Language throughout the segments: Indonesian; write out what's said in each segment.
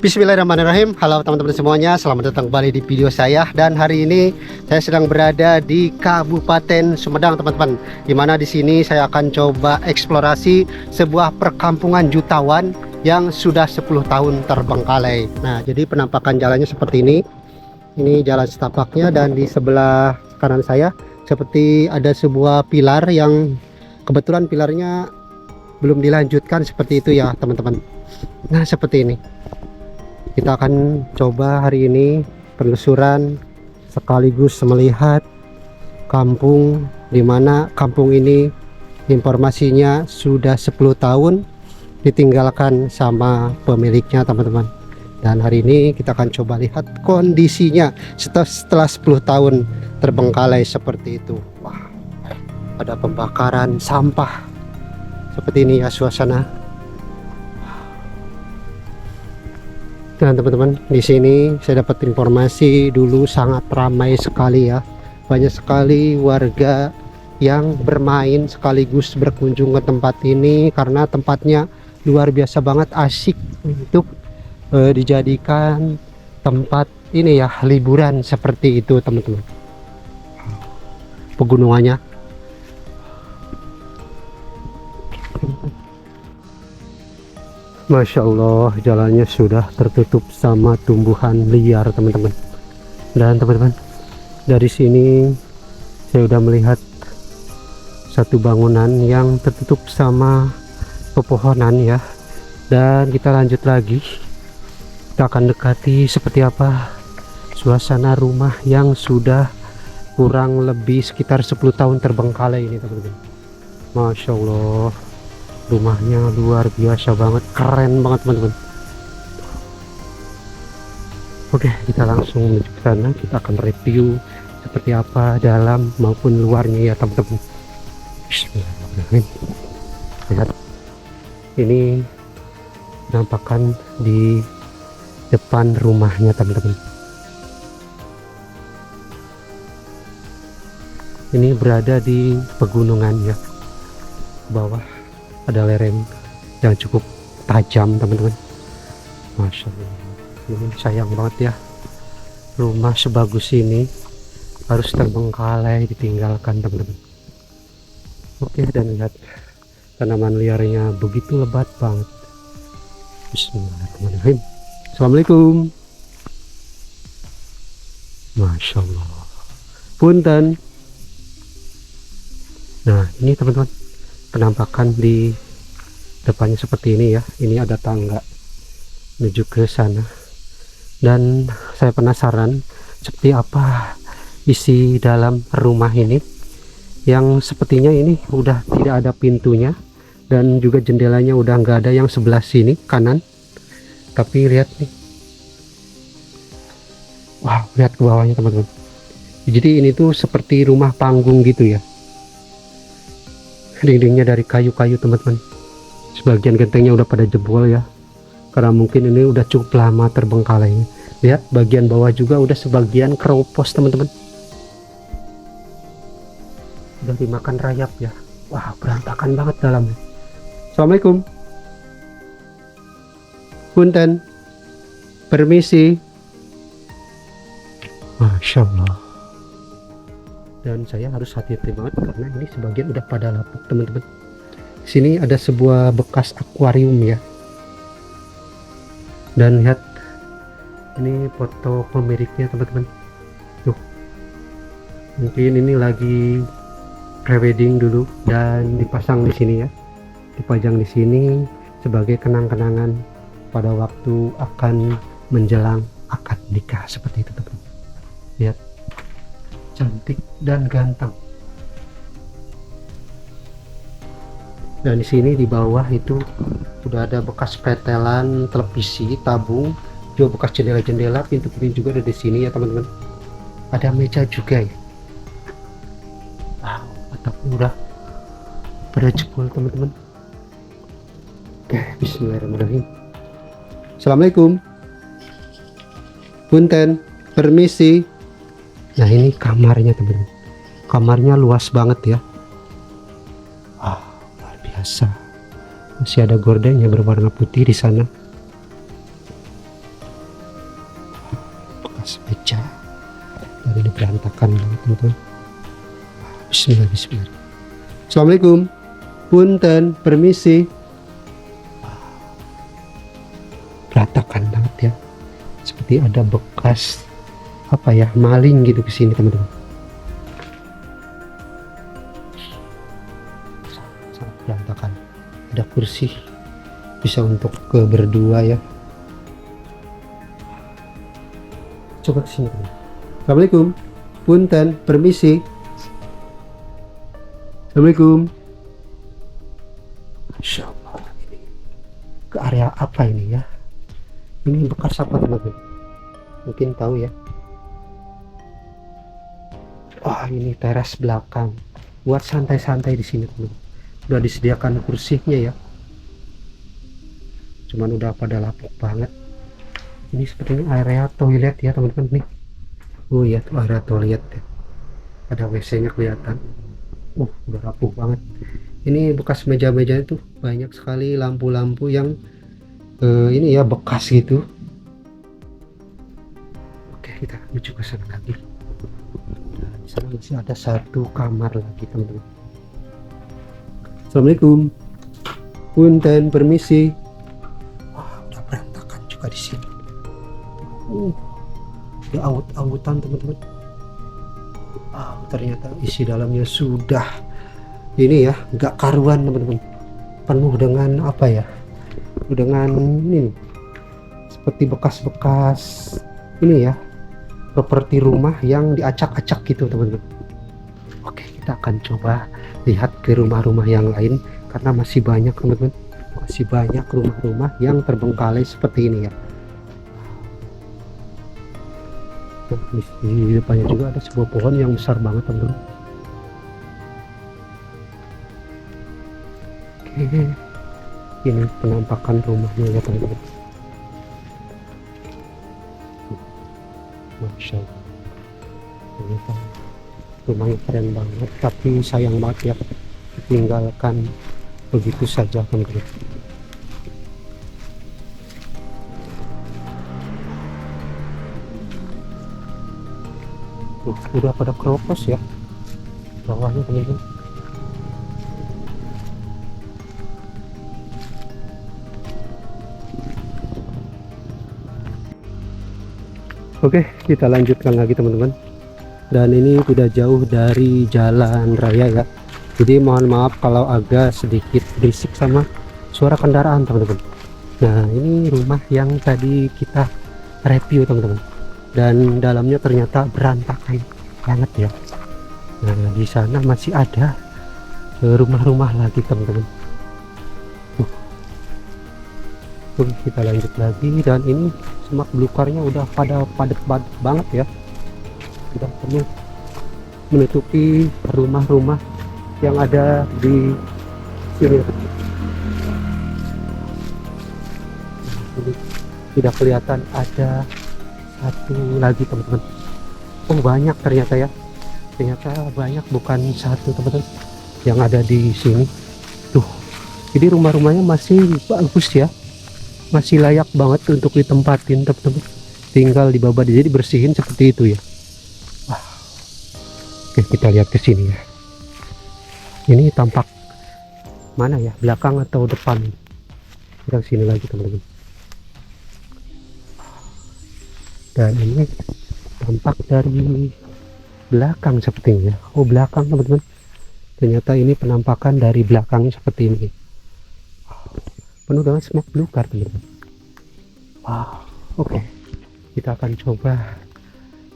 Bismillahirrahmanirrahim. Halo teman-teman semuanya, selamat datang kembali di video saya. Dan hari ini saya sedang berada di Kabupaten Sumedang, teman-teman. Dimana di sini saya akan coba eksplorasi sebuah perkampungan jutawan yang sudah 10 tahun terbengkalai. Nah, jadi penampakan jalannya seperti ini. Ini jalan setapaknya, dan di sebelah kanan saya seperti ada sebuah pilar yang kebetulan pilarnya belum dilanjutkan seperti itu ya, teman-teman. Nah, seperti ini. Kita akan coba hari ini penelusuran sekaligus melihat kampung, dimana kampung ini informasinya sudah 10 tahun ditinggalkan sama pemiliknya, teman-teman. Dan hari ini kita akan coba lihat kondisinya setelah 10 tahun terbengkalai seperti itu. Wah, ada pembakaran sampah seperti ini ya suasana. Dan teman-teman, di sini saya dapat informasi dulu sangat ramai sekali ya. Banyak sekali warga yang bermain sekaligus berkunjung ke tempat ini karena tempatnya luar biasa banget, asik untuk dijadikan tempat ini ya, liburan seperti itu, teman-teman. Pegunungannya Masya Allah, jalannya sudah tertutup sama tumbuhan liar, teman-teman. Dan teman-teman, dari sini saya sudah melihat satu bangunan yang tertutup sama pepohonan ya. Dan kita lanjut lagi, kita akan dekati seperti apa suasana rumah yang sudah kurang lebih sekitar 10 tahun terbengkalai ini, teman-teman. Masya Allah, rumahnya luar biasa banget, keren banget, teman-teman. Oke, kita langsung menuju ke sana. Kita akan review seperti apa dalam maupun luarnya ya, teman-teman. Bismillahirrahmanirrahim. Lihat, ini penampakan di depan rumahnya, teman-teman. Ini berada di pegunungan ya, bawah ada lereng yang cukup tajam, teman-teman. Masya Allah, ini sayang banget ya, rumah sebagus ini harus terbengkalai, ditinggalkan, teman-teman. Oke, dan lihat tanaman liarnya begitu lebat banget. Bismillahirrahmanirrahim. Assalamualaikum. Masya Allah, punten. Nah, ini teman-teman, penampakan di depannya seperti ini ya. Ini ada tangga menuju ke sana, dan saya penasaran seperti apa isi dalam rumah ini, yang sepertinya ini udah tidak ada pintunya, dan juga jendelanya udah nggak ada yang sebelah sini kanan. Tapi lihat nih, wow, lihat ke bawahnya, teman-teman. Jadi ini tuh seperti rumah panggung gitu ya. Dindingnya dari kayu-kayu, teman-teman. Sebagian gentengnya udah pada jebol ya, karena mungkin ini udah cukup lama terbengkalai. Lihat bagian bawah juga udah sebagian keropos, teman-teman. Udah dimakan rayap ya. Wah, berantakan banget dalamnya. Assalamualaikum. Punten, permisi. Masya Allah. Dan saya harus hati-hati banget karena ini sebagian udah pada lapuk, teman-teman. Sini ada sebuah bekas akuarium ya. Dan lihat, ini foto pemiliknya, teman-teman. Tuh, mungkin ini lagi prewedding dulu dan dipasang di sini ya, dipajang di sini sebagai kenang-kenangan pada waktu akan menjelang akad nikah seperti itu, teman-teman. Lihat, cantik dan ganteng. Dan di sini di bawah itu sudah ada bekas pretelan televisi, tabung, juga bekas jendela-jendela, pintu-pintu juga ada di sini ya, teman-teman. Ada meja juga ya. Wow, atapnya udah pada jebol, teman-teman. Oke, bismillahirrahmanirrahim. Assalamualaikum. Punten, permisi. Nah, ini kamarnya, teman-teman. Kamarnya luas banget ya. Ah, luar biasa. Masih ada gordeng yang berwarna putih di sana. berantakan banget teman-teman. Bismillah, bismillah. Assalamualaikum, punten, permisi. Berantakan banget ya, seperti ada bekas apa ya, maling gitu ke sini teman-teman. Sangat berantakan. Ada kursi bisa untuk berdua ya. Coba ke sini teman. Assalamualaikum, punten, permisi. Assalamualaikum. Masya Allah, ini ke area apa ini ya? Ini bekas apa teman-teman? Mungkin tahu ya. Wah, ini teras belakang buat santai-santai di sini teman. Udah disediakan kursinya ya. Cuman udah pada lapuk banget. Ini sepertinya area toilet ya teman-teman nih. Oh iya, tuh area toilet ya. Ada WC-nya kelihatan. Udah rapuh banget. Ini bekas meja-meja itu banyak sekali lampu-lampu yang ini ya bekas gitu. Oke, kita menuju ke sana lagi. Nah, di sana masih ada satu kamar lagi teman-teman. Assalamualaikum, punten, permisi. Wah, udah berantakan juga di sini. Udah awut-awutan teman-teman. Ternyata isi dalamnya sudah ini ya, nggak karuan teman-teman. Penuh dengan apa ya, dengan ini seperti bekas-bekas ini ya, properti rumah yang diacak-acak gitu teman-teman. Oke, kita akan coba lihat ke rumah-rumah yang lain karena masih banyak teman-teman, masih banyak rumah-rumah yang terbengkalai seperti ini ya. Di depannya juga ada sebuah pohon yang besar banget teman-teman. Oke, ini penampakan rumahnya ya teman-teman. Masya Allah, ternyata rumahnya keren banget, tapi sayang banget ya ditinggalkan begitu saja teman-teman. Udah pada keropos ya bawahnya teman-teman. Oke, kita lanjutkan lagi teman-teman. Dan ini tidak jauh dari jalan raya ya, jadi mohon maaf kalau agak sedikit berisik sama suara kendaraan teman-teman. Nah, ini rumah yang tadi kita review teman-teman, dan dalamnya ternyata berantakan banget ya. Nah, di sana masih ada rumah-rumah lagi teman-teman. Oke, kita lanjut lagi, dan ini semak belukarnya udah pada padat banget ya, sudah penuh menutupi rumah-rumah yang ada di sini. Ini tidak kelihatan ada satu lagi teman-teman. Banyak ternyata ya, ternyata banyak, bukan satu teman-teman yang ada di sini tuh. Jadi rumah-rumahnya masih bagus ya, masih layak banget untuk ditempatin teman-teman, tinggal dibawa jadi bersihin seperti itu ya. Oke, kita lihat ke sini ya. Ini tampak mana ya, belakang atau depan? Kita ke sini lagi teman-teman. Dan ini tampak dari belakang sepertinya. Belakang teman-teman. Ternyata ini penampakan dari belakangnya seperti ini. Penuh dengan semak belukar teman-teman. Oke. Kita akan coba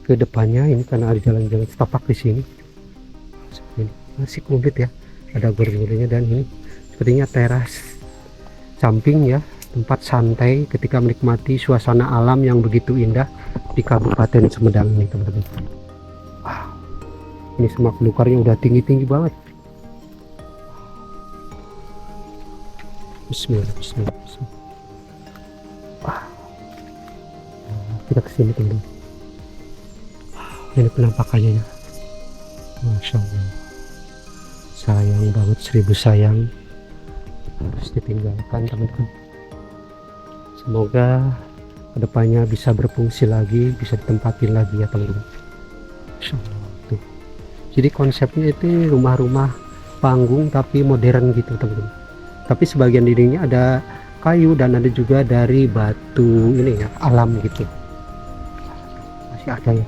ke depannya ini karena ada jalan-jalan setapak di sini. Ini masih komplit ya. Ada gor-gornya, dan ini sepertinya teras samping ya, tempat santai ketika menikmati suasana alam yang begitu indah di Kabupaten Sumedang ini teman-teman. Ini semak belukarnya udah tinggi-tinggi banget. Bismillah, bismillah, bismillah. Kita kesini teman-teman. Ini penampakannya ya. Masya Allah, sayang banget, 1000 sayang harus ditinggalkan teman-teman. Semoga kedepannya bisa berfungsi lagi, bisa ditempatin lagi ya teman-teman. Masya Allah, tuh. Jadi konsepnya itu rumah-rumah panggung tapi modern gitu teman-teman. Tapi sebagian dindingnya ada kayu dan ada juga dari batu ini ya, alam gitu. Masih ada ya.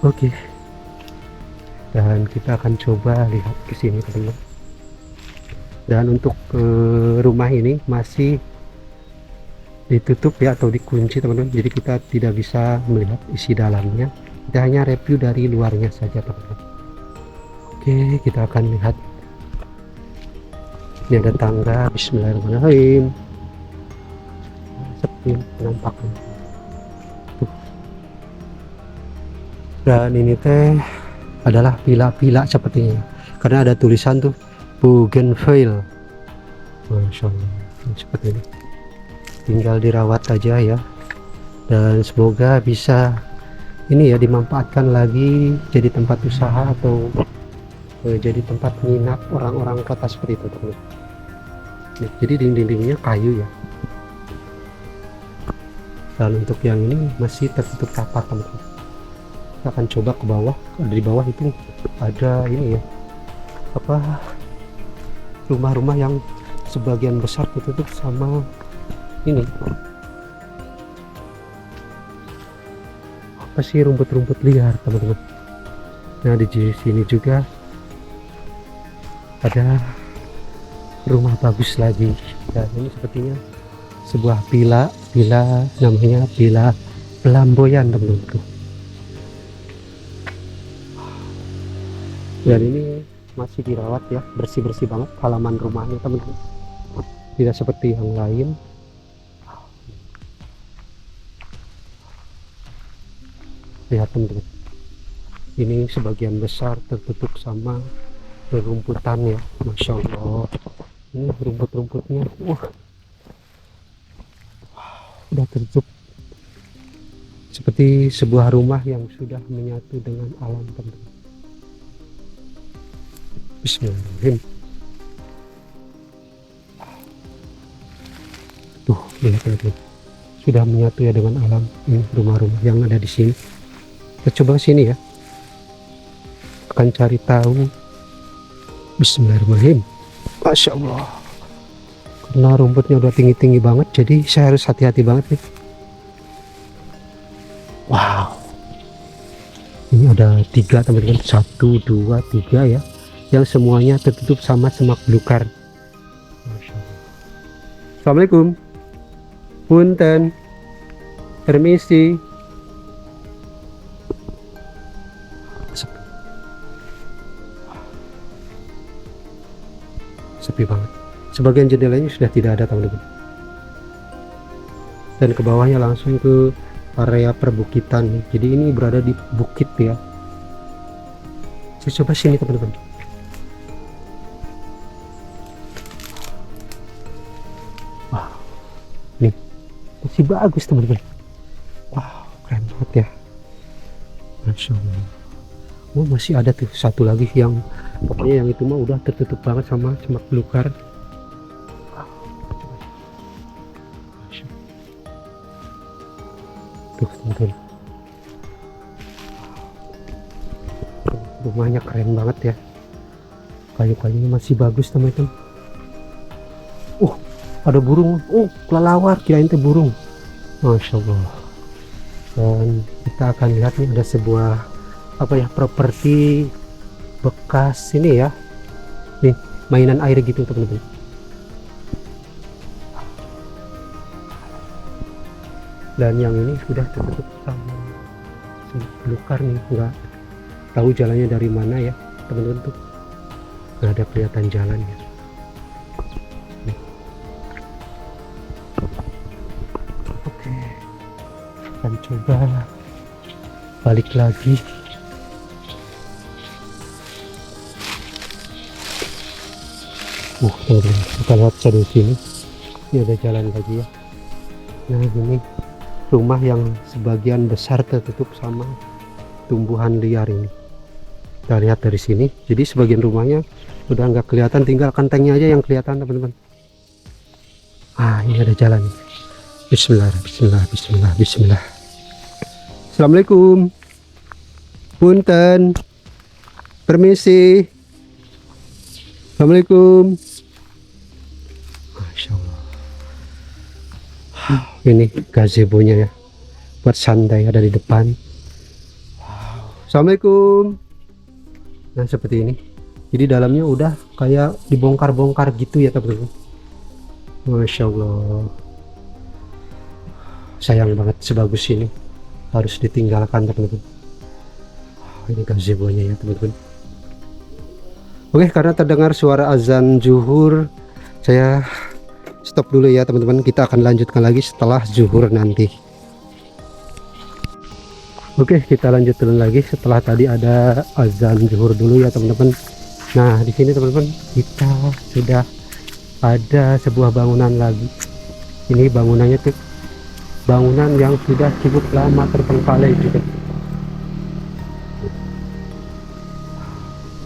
Oke. Dan kita akan coba lihat ke sini teman-teman. Dan untuk rumah ini masih ditutup ya atau dikunci teman-teman. Jadi kita tidak bisa melihat isi dalamnya. Kita hanya review dari luarnya saja teman-teman. Oke, kita akan lihat. Ini ada tangga. Bismillahirrahmanirrahim. Sepi penampakan. Dan ini teh adalah villa-villa sepertinya, karena ada tulisan tuh Bougainville. Masya Allah, seperti ini. Tinggal dirawat aja ya, dan semoga bisa ini ya dimanfaatkan lagi jadi tempat usaha atau jadi tempat nginap orang-orang kota seperti itu teman. Jadi dinding-dindingnya kayu ya, dan untuk yang ini masih tertutup rapat teman-teman. Kita akan coba ke bawah. Di bawah itu ada ini ya, apa, rumah-rumah yang sebagian besar tertutup sama ini apa sih, rumput-rumput liar teman-teman. Nah di sini juga ada rumah bagus lagi, dan ini sepertinya sebuah villa namanya Villa Pelamboyan teman-teman. Dan ini masih dirawat ya, bersih-bersih banget halaman rumahnya teman-teman, tidak seperti yang lain. Lihat teman-teman, ini sebagian besar tertutup sama rerumputan ya. Masya Allah, ini rumput-rumputnya udah tertutup seperti sebuah rumah yang sudah menyatu dengan alam teman-teman. Bismillahirrahmanirrahim. Tuh lihat teman-teman, sudah menyatu ya dengan alam. Ini rumah-rumah yang ada di sini. Kita coba ke sini ya, akan cari tahu. Bismillahirrahmanirrahim. Masya Allah, karena rumputnya udah tinggi-tinggi banget, jadi saya harus hati-hati banget nih. Wow, ini ada 3 teman-teman, 1, 2, 3 ya, yang semuanya tertutup sama semak belukar. Masya Allah. Assalamualaikum, punten, permisi. Sepi banget. Sebagian jendelanya sudah tidak ada teman-teman, dan ke bawahnya langsung ke area perbukitan nih. Jadi ini berada di bukit ya. Saya coba sini teman-teman. Wah, nih masih bagus teman-teman. Wow, keren banget ya. Masya Allah. Oh masih ada tuh satu lagi yang pokoknya yang itu mah udah tertutup banget sama semak belukar. Tuh teman-teman, rumahnya keren banget ya, kayu-kayunya masih bagus teman-teman. Ada burung, kelelawar, kirain itu burung. Masya Allah. Dan kita akan lihat nih ada sebuah apa ya, properti bekas ini ya, nih mainan air gitu teman-teman. Dan yang ini sudah tertutup sama belukar nih, nggak tahu jalannya dari mana ya teman-teman, tuh nggak ada kelihatan jalannya. Oke, akan coba balik lagi. Teman-teman, kita lihat dari sini, ini ada jalan lagi ya. Nah ini rumah yang sebagian besar tertutup sama tumbuhan liar ini. Kita lihat dari sini, jadi sebagian rumahnya udah nggak kelihatan, tinggal kentengnya aja yang kelihatan teman-teman. Ini ada jalan. Bismillah, bismillah, bismillah, bismillah. Assalamualaikum. Punten. Permisi. Assalamualaikum. Masya Allah. Ini gazebo-nya ya, buat santai, ada di depan. Assalamualaikum. Nah seperti ini. Jadi dalamnya udah kayak dibongkar-bongkar gitu ya teman-teman. Masya Allah. Sayang banget sebagus ini harus ditinggalkan teman-teman. Ini gazebo-nya ya teman-teman. Oke, karena terdengar suara azan zuhur, saya stop dulu ya teman-teman. Kita akan lanjutkan lagi setelah zuhur nanti. Oke, kita lanjutkan lagi setelah tadi ada azan zuhur dulu ya teman-teman. Nah di sini teman-teman kita sudah ada sebuah bangunan lagi. Ini bangunannya tuh bangunan yang sudah cukup lama terbengkalai juga.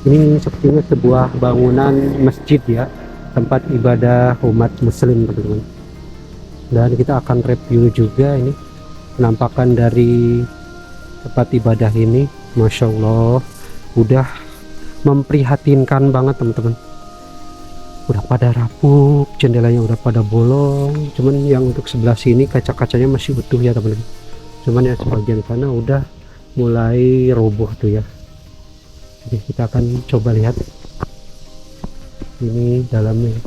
Ini sepertinya sebuah bangunan masjid ya, tempat ibadah umat muslim teman-teman. Dan kita akan review juga ini penampakan dari tempat ibadah ini. Masya Allah, udah memprihatinkan banget teman-teman. Udah pada rapuh, jendelanya udah pada bolong. Cuman yang untuk sebelah sini kaca-kacanya masih utuh ya teman-teman. Cuman yang sebagian sana udah mulai roboh tuh ya. Jadi kita akan coba lihat ini dalamnya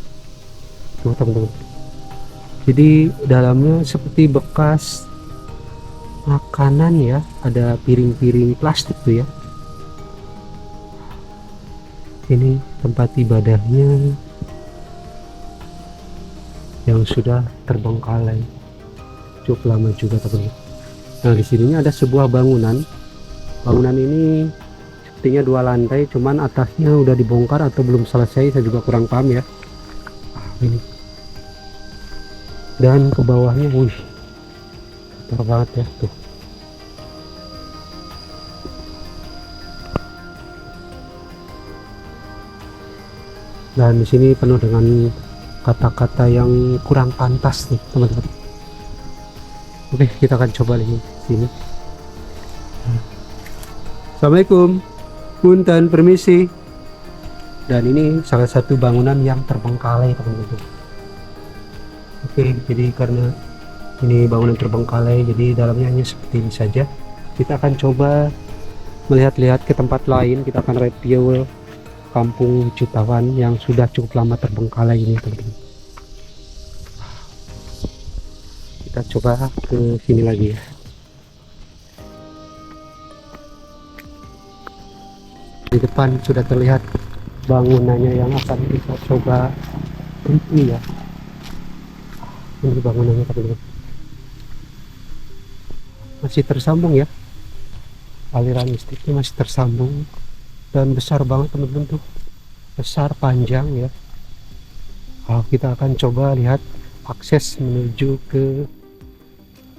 tuh teman-teman. Jadi dalamnya seperti bekas makanan ya, ada piring-piring plastik tuh ya. Ini tempat ibadahnya yang sudah terbengkalai cukup lama juga teman-teman. Nah di sininya ada sebuah bangunan. Bangunan ini sepertinya 2 lantai, cuman atasnya udah dibongkar atau belum selesai, saya juga kurang paham ya. Ini dan ke bawahnya, wih, kotor banget ya tuh. Dan di sini penuh dengan kata-kata yang kurang pantas nih teman-teman. Oke, kita akan coba lihat sini. Assalamualaikum. Punten, permisi. Dan ini salah satu bangunan yang terbengkalai teman-teman. Oke, jadi karena ini bangunan terbengkalai, jadi dalamnya hanya seperti ini saja. Kita akan coba melihat-lihat ke tempat lain. Kita akan review kampung Jutawan yang sudah cukup lama terbengkalai ini teman-teman. Kita coba ke sini lagi ya. Di depan sudah terlihat bangunannya yang akan kita coba review ya. Ini bangunannya teman-teman, masih tersambung ya, aliran listriknya masih tersambung dan besar banget teman-teman tuh, besar panjang ya. Kita akan coba lihat akses menuju ke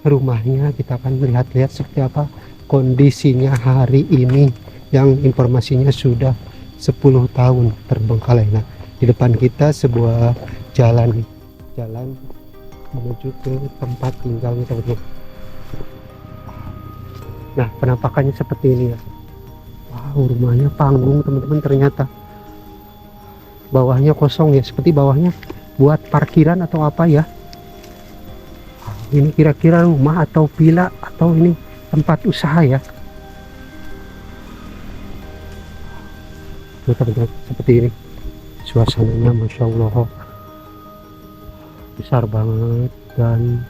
rumahnya. Kita akan lihat-lihat seperti apa kondisinya hari ini yang informasinya sudah 10 tahun terbengkalai. Nah di depan kita sebuah jalan menuju ke tempat tinggalnya teman-teman. Nah penampakannya seperti ini ya. Wow, rumahnya panggung teman-teman, ternyata bawahnya kosong ya, seperti bawahnya buat parkiran atau apa ya. Ini kira-kira rumah atau villa atau ini tempat usaha ya. Tuh teman-teman, seperti ini suasananya. Masya Allah, besar banget dan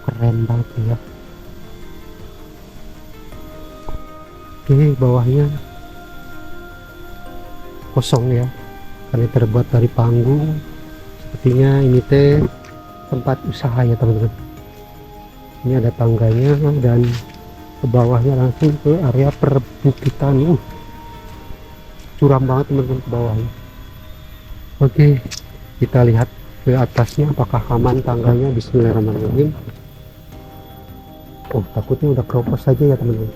keren banget ya. Oke, bawahnya kosong ya, karena terbuat dari panggung. Sepertinya ini teh tempat usaha ya teman-teman. Ini ada tangganya dan ke bawahnya langsung ke area perbukitan. Curam banget teman-teman ke bawahnya. Oke, kita lihat ke atasnya apakah aman tangganya. Bismillahirrahmanirrahim. Oh, takutnya udah keropos saja ya teman-teman.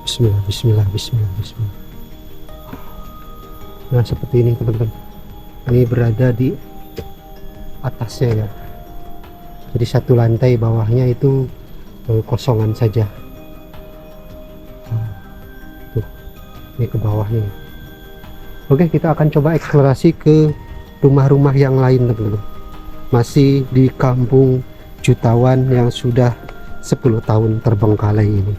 Bismillah, bismillah, bismillah, bismillah. Nah seperti ini teman-teman, ini berada di atasnya ya. Jadi satu lantai bawahnya itu kosongan saja. Tuh, ini ke bawah nih. Oke, kita akan coba eksplorasi ke rumah-rumah yang lain teman-teman. Masih di kampung jutawan yang sudah 10 tahun terbengkalai ini.